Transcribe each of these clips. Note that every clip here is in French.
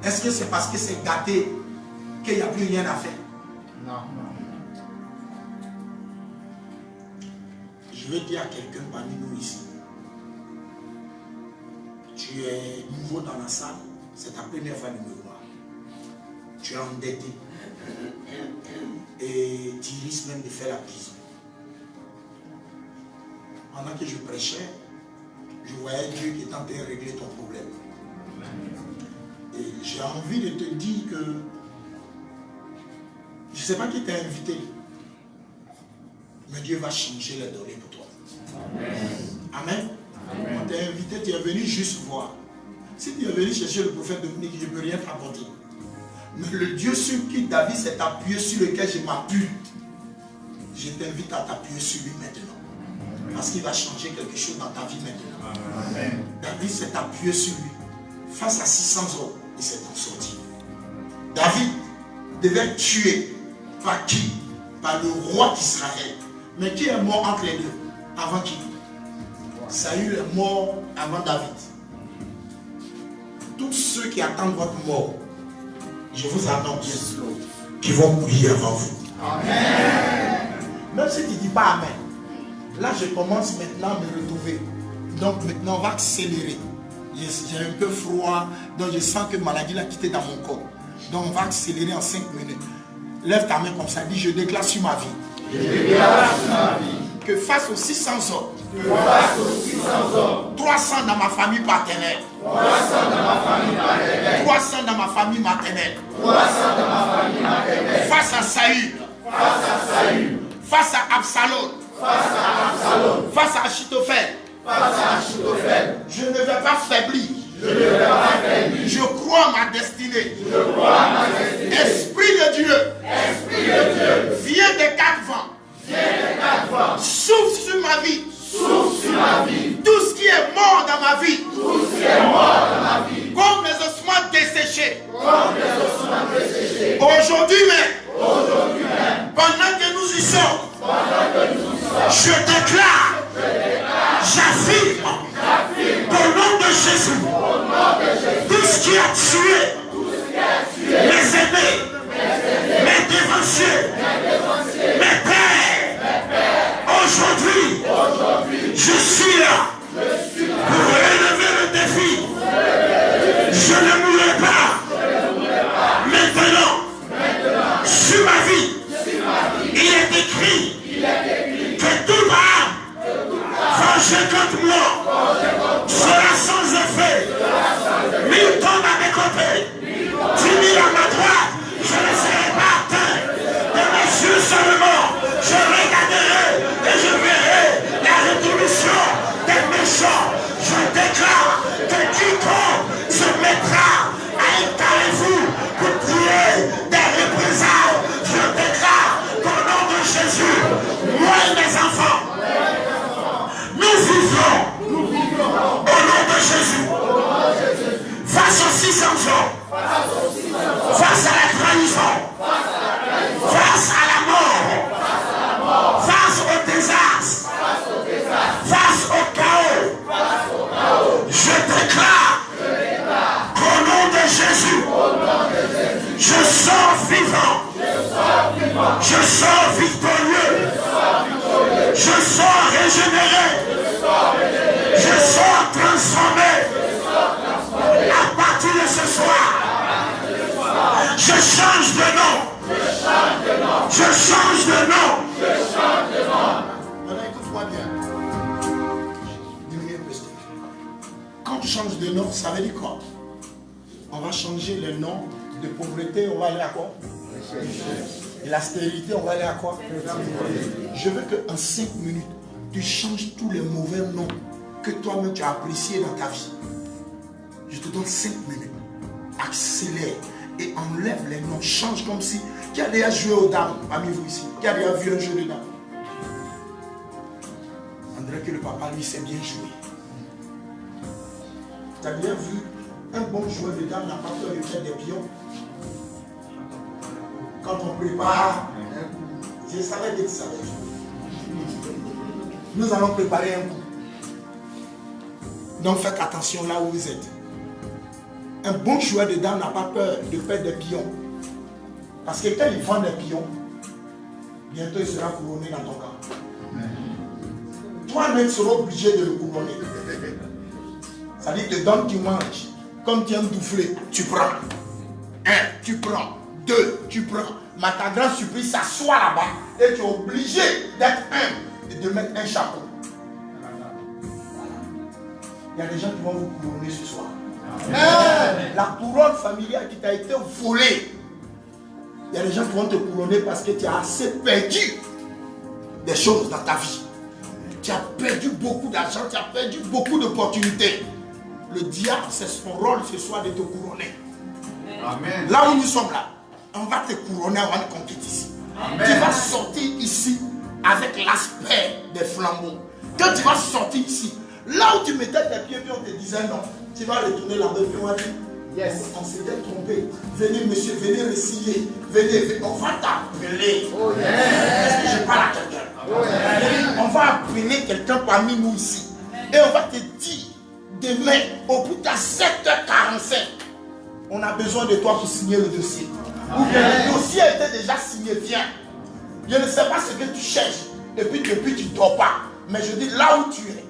Est-ce que c'est parce que c'est gâté qu'il n'y a plus rien à faire? Non. Je veux dire à quelqu'un parmi nous ici, tu es nouveau dans la salle, c'est ta première fois de me voir. Tu es endetté et tu risques même de faire la prison. Pendant que je prêchais, je voyais Dieu qui est en train de régler ton problème. Et j'ai envie de te dire que je ne sais pas qui t'a invité, mais Dieu va changer les données pour toi. Amen. Amen. On t'a invité, tu es venu juste voir. Si tu es venu chercher le prophète Dominique, je ne peux rien t'apporter. Mais le Dieu sur qui David s'est appuyé, sur lequel je m'appuie, je t'invite à t'appuyer sur lui maintenant. Parce qu'il va changer quelque chose dans ta vie maintenant. Amen. David s'est appuyé sur lui. Face à 600 hommes, il s'est en sorti. David devait être tué par qui? Par le roi d'Israël. Mais qui est mort entre les deux? Avant qui? Saül est mort avant David. Tous ceux qui attendent votre mort, je vous annonce qu'ils vont mourir avant vous. Amen. Même si tu ne dis pas Amen. Là, je commence maintenant à me retrouver. Donc maintenant, on va accélérer. J'ai un peu froid, donc je sens que la maladie l'a quitté dans mon corps. Donc on va accélérer en 5 minutes. Lève ta main comme ça, dis je déclare sur ma vie. Je déclare sur ma vie. Que face aux 600 hommes, 300 dans ma famille paternelle, 300 dans ma famille maternelle, face à Saül, face à Absalom, face à Achitophel, je ne vais pas faiblir. Je crois à ma destinée. Esprit de Dieu, viens des 4 vents. Souffle sur ma vie. Tout ce qui est mort dans ma vie. Comme les ossements desséchés. Aujourd'hui même. Pendant que nous y sommes. Je déclare. J'affirme. Au nom de Jésus. Tout ce qui a tué. Mes aînés. Mes dévanciers. Mes pères. Aujourd'hui, je suis là pour relever le défi. Je ne mourrai pas. Maintenant, sur ma vie, il est écrit que toute âme vengée contre moi sera sans effet. 1000 tombent à mes côtés, 10 000 à ma droite, je ne serai pas atteint. De mes yeux seulement, je regarderai et je verrai la rétribution des méchants. Je déclare que quiconque se mettra à un carrefour pour prier des représailles, je déclare qu'au nom de Jésus, moi et mes enfants, nous vivons au nom de Jésus. Face aux 600 ans, face à la trahison, face à la mort, face au désastre, face au chaos, je déclare qu'au nom de Jésus, je sors vivant, je sors victorieux, je sors régénéré, je sors transformé. À partir de ce soir, je change de nom. Je change de nom. Maintenant, écoute-moi bien. Quand tu changes de nom, ça veut dire quoi? On va changer le nom de pauvreté, on va aller à quoi? Et la stérilité, on va aller à quoi? Je veux qu'en 5 minutes, tu changes tous les mauvais noms que toi-même tu as appréciés dans ta vie. Je te donne 5 minutes. Accélère et enlève les noms. Change comme si... Qui a déjà joué aux dames parmi vous ici? Qui a déjà vu un jeu de dames? On dirait que le papa, lui, sait bien jouer. Tu as bien vu un bon joueur de dames n'a pas peur de faire des pions. Quand on prépare, je savais que tu savais jouer. Nous allons préparer un coup. Donc faites attention là où vous êtes. Un bon joueur de dames n'a pas peur de perdre des pions. Parce que quand il vend des pions, bientôt il sera couronné dans ton camp. Toi-même seras obligé de le couronner. Ça dit, te donne, tu manges. Comme tu aimes douffler, tu prends. 1, tu prends. 2, tu prends. Mais ta grande surprise, s'assoit là-bas et tu es obligé d'être humble et de mettre un chapeau. Voilà. Il y a des gens qui vont vous couronner ce soir. La couronne familiale qui t'a été volée. Il y a des gens qui vont te couronner parce que tu as assez perdu des choses dans ta vie. Tu as perdu beaucoup d'argent, tu as perdu beaucoup d'opportunités. Le diable, c'est son rôle ce soir de te couronner. Amen. Là où nous sommes là, on va te couronner avant de conquérir ici. Amen. Tu vas sortir ici avec l'aspect des flambeaux. Quand tu vas sortir ici, là où tu mettais tes pieds, puis on te disait non, tu vas retourner là-bas, puis on va dire yes, on s'était trompé. Venez monsieur, venez réciter. Venez, on va t'appeler. Oh, yes. Est-ce que je parle à quelqu'un? Oh, yes. On va appeler quelqu'un parmi nous ici. Et on va te dire demain, au plus tard 7h45, on a besoin de toi pour signer le dossier. Ou bien le dossier était déjà signé, viens. Je ne sais pas ce que tu cherches. Et puis depuis tu ne dors pas. Mais je dis là où tu es.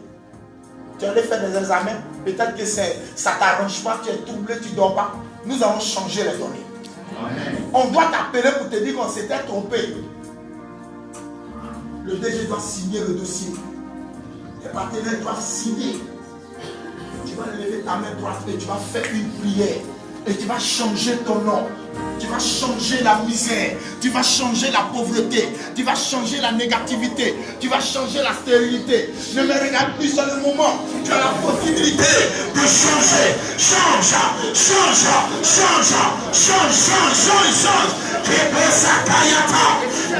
Tu allais faire des examens. Peut-être que ça ne t'arrange pas. Tu es troublé, tu ne dors pas. Nous allons changer les données. Amen. On doit t'appeler pour te dire qu'on s'était trompé. Le DG doit signer le dossier. Les partenaires doivent signer. Tu vas lever ta main droite et tu vas faire une prière. Et tu vas changer ton nom. Tu vas changer la misère. Tu vas changer la pauvreté. Tu vas changer la négativité. Tu vas changer la stérilité. Ne me regarde plus sur le moment. Tu as la possibilité de changer. Change. Change. Change. Change. Change. Change. Kebesa kayata.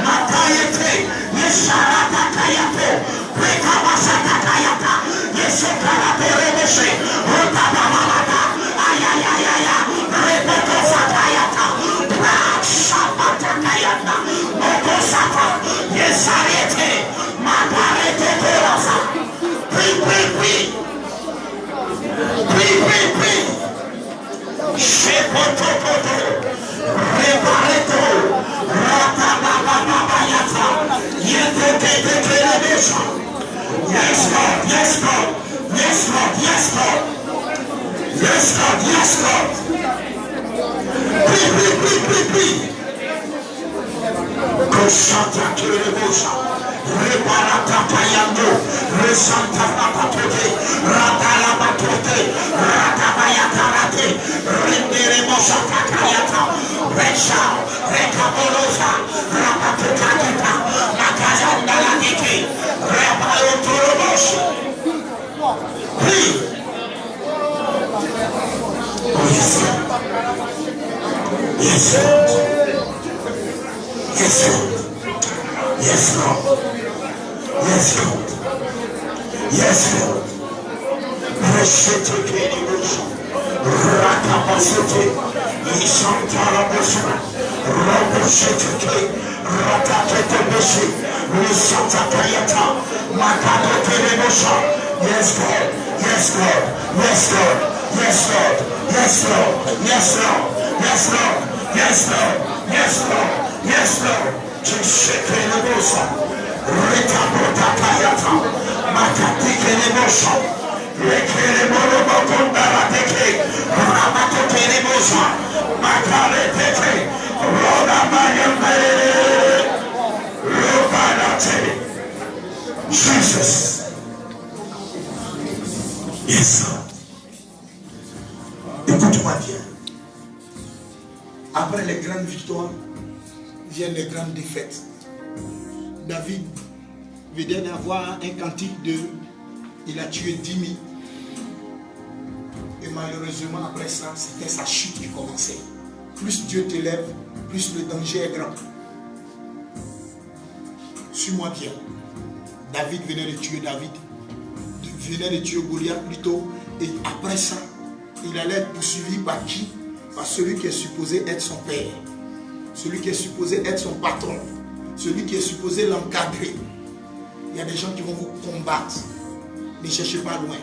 Matayete. Nesharata kayate. Rekabasata kayata. Yesekara perebeshe. Rotabamamata. Aïe aïe aïe aïe. Répétez ça kayata. Shapata kayata. Okosata. Yesarete. Maparete terasa. Pri. Shepotopoto. Repareto. Ratabababayata. Yetetetetelebesha. Yes Lord, yes Lord. Yes Lord, yes Lord. Yes Lord, yes Lord. Pri. Koshata kelebosha. Reparata payando. Resanta rapatote. Ratalabatote. Ratabayatarate. Renderemosa takayata. Resha. Rekabolosa. Rapatukatita. Makazanda ladike. Repaotoroboshi. Pri. Oh yes Lord. Yes Lord. Yes Lord. Yes Lord. Yes Lord. Yes Lord. Reshete kenibushi. Rakapasete. Ishantara bushra. Robushete ke. Ratakete bushi. Rishata kayata. Makato kenebusha. Yes Lord. Yes Lord. Yes Lord. Yes Lord. Yes Lord. Yes Lord. Yes Lord. Yes Lord. Yes Lord. Yes Lord. Chisheke nebusa. Rikabota kayata. Makatike nebusa. Lekele morobo kondarateke. Rabakote nebusa. Makaleteke. Roda mayambe. Robanate. Jesus. Yes Lord. Écoute-moi bien. Après les grandes victoires, viennent les grandes défaites. David venait d'avoir un cantique de il a tué 10 000. Et malheureusement, après ça, c'était sa chute qui commençait. Plus Dieu t'élève, plus le danger est grand. Suis-moi bien. David venait de tuer Goliath plutôt. Et après ça, il allait être poursuivi par qui? Par celui qui est supposé être son père. Celui qui est supposé être son patron. Celui qui est supposé l'encadrer. Il y a des gens qui vont vous combattre. Ne cherchez pas loin.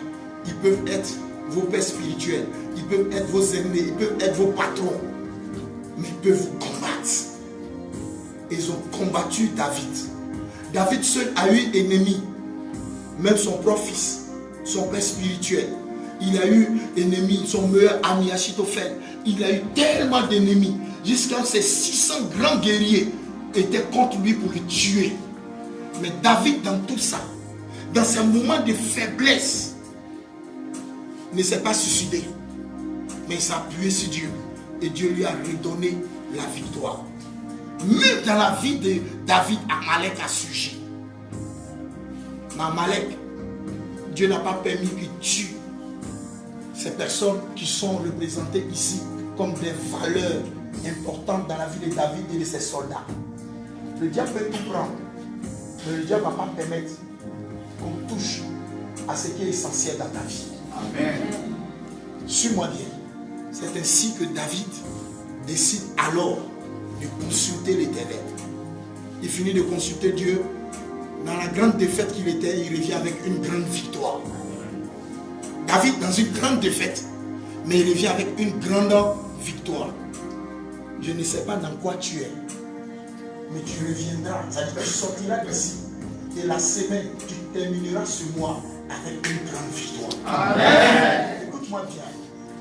Ils peuvent être vos pères spirituels, ils peuvent être vos ennemis, ils peuvent être vos patrons, mais ils peuvent vous combattre. Ils ont combattu David. David seul a eu ennemi, même son propre fils, son père spirituel. Il a eu ennemi, son meilleur ami Achitophel. Il a eu tellement d'ennemis, jusqu'à ces 600 grands guerriers étaient contre lui pour le tuer. Mais David, dans tout ça, dans ces moments de faiblesse, ne s'est pas suicidé, mais il s'est appuyé sur Dieu. Et Dieu lui a redonné la victoire. Même dans la vie de David, Amalek a surgi. Mais Amalek, Dieu n'a pas permis qu'il tue ces personnes qui sont représentées ici comme des valeurs importantes dans la vie de David et de ses soldats. Le diable peut tout prendre, mais le diable ne va pas permettre qu'on touche à ce qui est essentiel dans ta vie. Amen. Suis-moi bien. C'est ainsi que David décide alors de consulter l'Éternel. Il finit de consulter Dieu. Dans la grande défaite qu'il était, il revient avec une grande victoire. David dans une grande défaite, mais il revient avec une grande victoire. Je ne sais pas dans quoi tu es, mais tu reviendras. C'est-à-dire que tu sortiras d'ici et la semaine, tu termineras ce mois avec une grande victoire. Amen. Écoute-moi bien.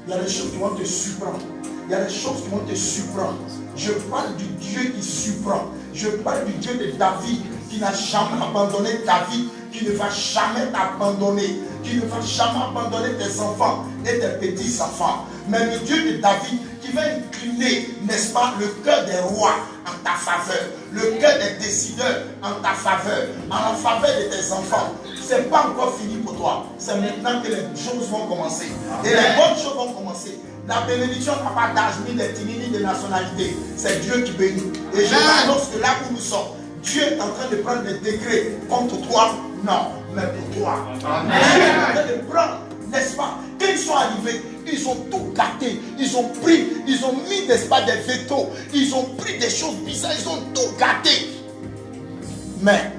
Il y a des choses qui vont te surprendre. Il y a des choses qui vont te surprendre. Je parle du Dieu qui surprend. Je parle du Dieu de David qui n'a jamais abandonné David, qui ne va jamais t'abandonner, qui ne va jamais abandonner tes enfants et tes petits-enfants. Mais le Dieu de David qui va incliner, n'est-ce pas, le cœur des rois en ta faveur, le cœur des décideurs en ta faveur, en la faveur de tes enfants. Ce n'est pas encore fini pour toi. C'est maintenant que les choses vont commencer. Et les bonnes choses vont commencer. La bénédiction n'a pas d'âge, ni d'ethnie, ni de nationalité. C'est Dieu qui bénit. Et je m'annonce que là où nous sommes, Dieu est en train de prendre des décrets contre toi. Non, mais pour toi. Amen. Dieu est en train de prendre, n'est-ce pas? Quand ils sont arrivés, ils ont tout gâté. Ils ont pris, ils ont mis, n'est-ce pas, des vétos. Ils ont pris des choses bizarres. Ils ont tout gâté. Mais,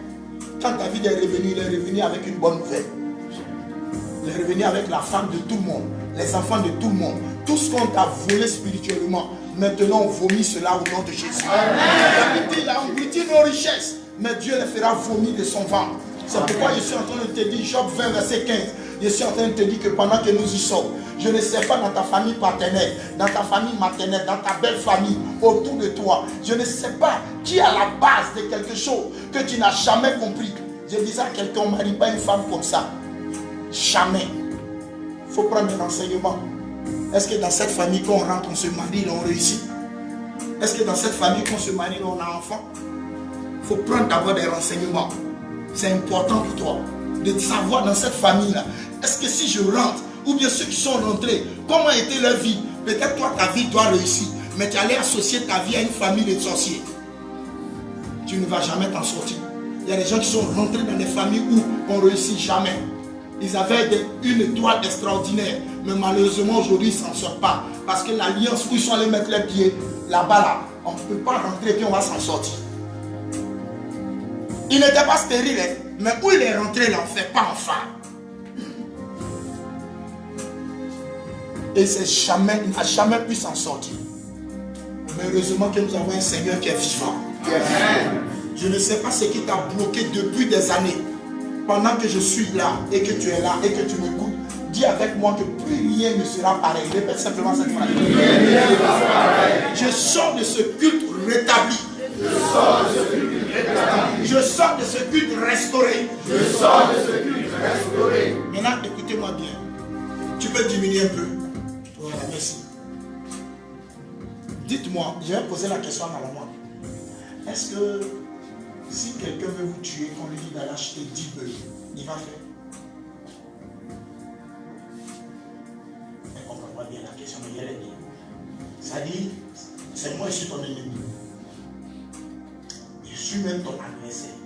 quand David est revenu, il est revenu avec une bonne nouvelle. Il est revenu avec la femme de tout le monde, les enfants de tout le monde. Tout ce qu'on t'a volé spirituellement, maintenant on vomit cela au nom de Jésus. David, il a englouti nos richesses, mais Dieu les fera vomir de son ventre. C'est pourquoi je suis en train de te dire, Job 20, verset 15, je suis en train de te dire que pendant que nous y sommes, je ne sais pas dans ta famille paternelle, dans ta famille maternelle, dans ta belle famille, autour de toi, je ne sais pas qui est à la base de quelque chose que tu n'as jamais compris. Je disais à quelqu'un, on ne marie pas une femme comme ça. Jamais. Il faut prendre un enseignement. Est-ce que dans cette famille, quand on rentre, on se marie, on réussit? Est-ce que dans cette famille, quand on se marie, on a enfant? Il faut prendre d'abord des renseignements. C'est important pour toi de savoir dans cette famille-là. Est-ce que si je rentre, ou bien ceux qui sont rentrés, comment était leur vie? Peut-être toi, ta vie doit réussir, mais tu allais associer ta vie à une famille de sorciers. Tu ne vas jamais t'en sortir. Il y a des gens qui sont rentrés dans des familles où on ne réussit jamais. Ils avaient une étoile extraordinaire, mais malheureusement aujourd'hui ils ne s'en sortent pas. Parce que l'alliance où ils sont allés mettre les pieds, là-bas, là, on ne peut pas rentrer et puis on va s'en sortir. Il n'était pas stérile, hein, mais où il est rentré, là, on ne fait pas enfant. Et il n'a jamais pu s'en sortir. Mais heureusement que nous avons un Seigneur qui est vivant. Je ne sais pas ce qui t'a bloqué depuis des années. Pendant que je suis là et que tu es là et que tu m'écoutes, dis avec moi que plus rien ne sera pareil. Répète simplement cette phrase. Je sors de ce culte rétabli. Je sors de ce culte restauré. Maintenant, écoutez-moi bien. Tu peux diminuer un peu. Voilà, merci. Dites-moi, je vais poser la question à ma maman. Est-ce que si quelqu'un veut vous tuer, qu'on lui dit d'aller acheter 10 bœufs, il va faire? Elle ne comprend pas bien la question, mais elle est bien. Ça dit, c'est moi, je suis ton ennemi. Je suis même ton adversaire.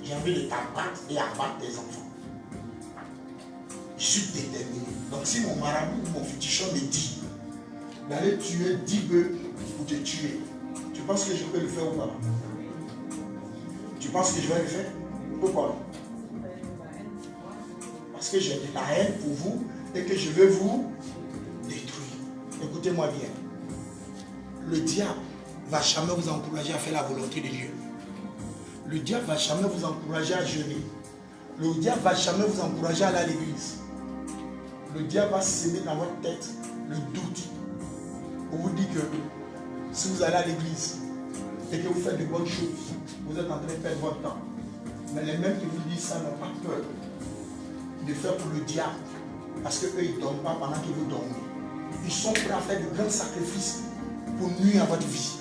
J'ai envie de t'abattre et abattre tes enfants. Je suis déterminé. Donc si mon marabout ou mon féticheur me dit d'aller tuer 10 bœufs ou de tuer, tu penses que je peux le faire ou pas? Tu penses que je vais le faire? Pourquoi? Parce que j'ai de la haine pour vous et que je vais vous détruire. Écoutez-moi bien. Le diable ne va jamais vous encourager à faire la volonté de Dieu. Le diable ne va jamais vous encourager à jeûner. Le diable ne va jamais vous encourager à aller à l'église. Le diable va semer dans votre tête le doute. On vous dit que si vous allez à l'église et que vous faites de bonnes choses, vous êtes en train de perdre votre temps. Mais les mêmes qui vous disent ça n'ont pas peur de faire pour le diable. Parce qu'eux, ils ne dorment pas pendant que vous dormez. Ils sont prêts à faire de grands sacrifices pour nuire à votre vie.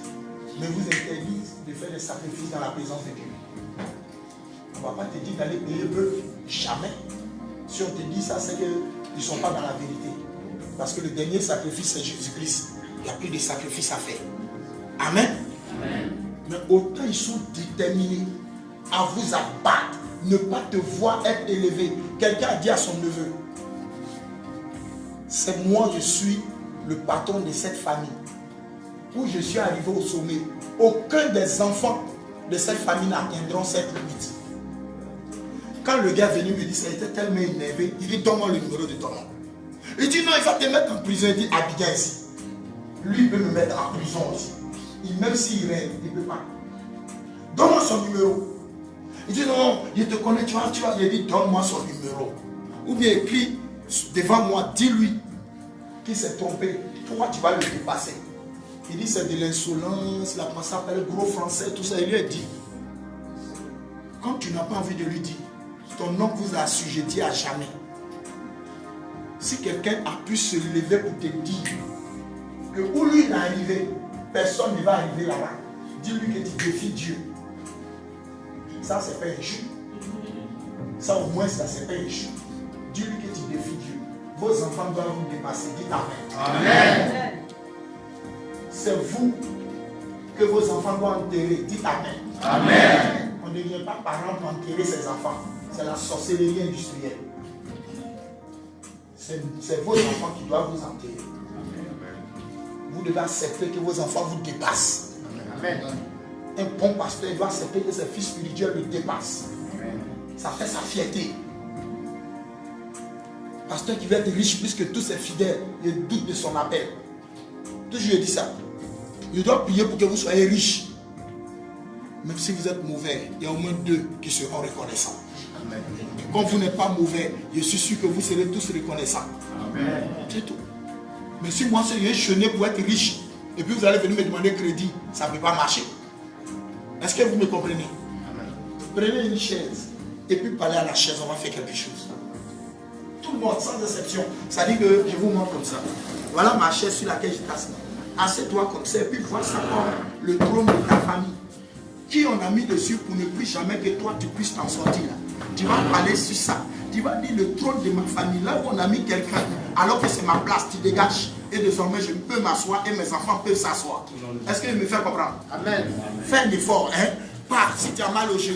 Mais vous interdisent de faire des sacrifices dans la présence de Dieu. On ne va pas te dire d'aller payer eux. Jamais. Si on te dit ça, c'est qu'ils ne sont pas dans la vérité. Parce que le dernier sacrifice, c'est Jésus-Christ. Il n'y a plus de sacrifice à faire. Amen. Amen. Mais autant ils sont déterminés à vous abattre, ne pas te voir être élevé. Quelqu'un a dit à son neveu, c'est moi, je suis le patron de cette famille. Où je suis arrivé au sommet. Aucun des enfants de cette famille n'atteindront cette limite. Quand le gars est venu me dire, ça était tellement énervé, il dit, donne-moi le numéro de ton nom. Il dit, non, il va te mettre en prison. Il dit, Abidjan ici. Lui, il peut me mettre en prison aussi. Même s'il rêve, il ne peut pas. Donne-moi son numéro. Il dit, non, je te connais, tu vois. Il dit, donne-moi son numéro. Ou bien écris devant moi, dis-lui qu'il s'est trompé. Pourquoi tu vas le dépasser? Il dit, c'est de l'insolence, la ça s'appelle gros français, tout ça. Il lui a dit, quand tu n'as pas envie de lui dire, ton nom vous a assujetti à jamais. Si quelqu'un a pu se lever pour te dire que où lui il est arrivé, personne ne va arriver là-bas. Dis-lui que tu défies Dieu. Ça, c'est pas injuste. Ça, au moins, ça, c'est pas injuste. Dis-lui que tu défies Dieu. Vos enfants doivent vous dépasser. Dites Amen. Amen. C'est vous que vos enfants doivent enterrer. Dites Amen. Amen. On ne devient pas parent pour enterrer ses enfants. C'est la sorcellerie industrielle. C'est vos enfants qui doivent vous enterrer. Vous devez accepter que vos enfants vous dépassent. Amen. Un bon pasteur doit accepter que ses fils spirituels le dépassent. Amen. Ça fait sa fierté. Pasteur qui veut être riche plus que tous ses fidèles, il doute de son appel. Toujours je dis ça. Il doit prier pour que vous soyez riches. Même si vous êtes mauvais, il y a au moins 2 qui seront reconnaissants. Amen. Comme vous n'êtes pas mauvais, je suis sûr que vous serez tous reconnaissants. Amen. C'est tout. Mais si moi je vais jeûner pour être riche, et puis vous allez venir me demander crédit, ça ne peut pas marcher. Est-ce que vous me comprenez? Amen. Prenez une chaise, et puis parlez à la chaise, on va faire quelque chose. Tout le monde, sans exception. Ça dit que je vous montre comme ça. Voilà ma chaise sur laquelle je t'assieds. Assieds-toi comme ça, et puis vois ça comme le trône de ta famille. Qui on a mis dessus pour ne plus jamais que toi tu puisses t'en sortir là. Tu vas parler sur ça. Tu vas dire le trône de ma famille, là où on a mis quelqu'un, alors que c'est ma place, tu dégages. Et désormais je peux m'asseoir et mes enfants peuvent s'asseoir. Est-ce que je me fais comprendre? Amen. Fais un effort, hein? Pas si tu as mal au genou.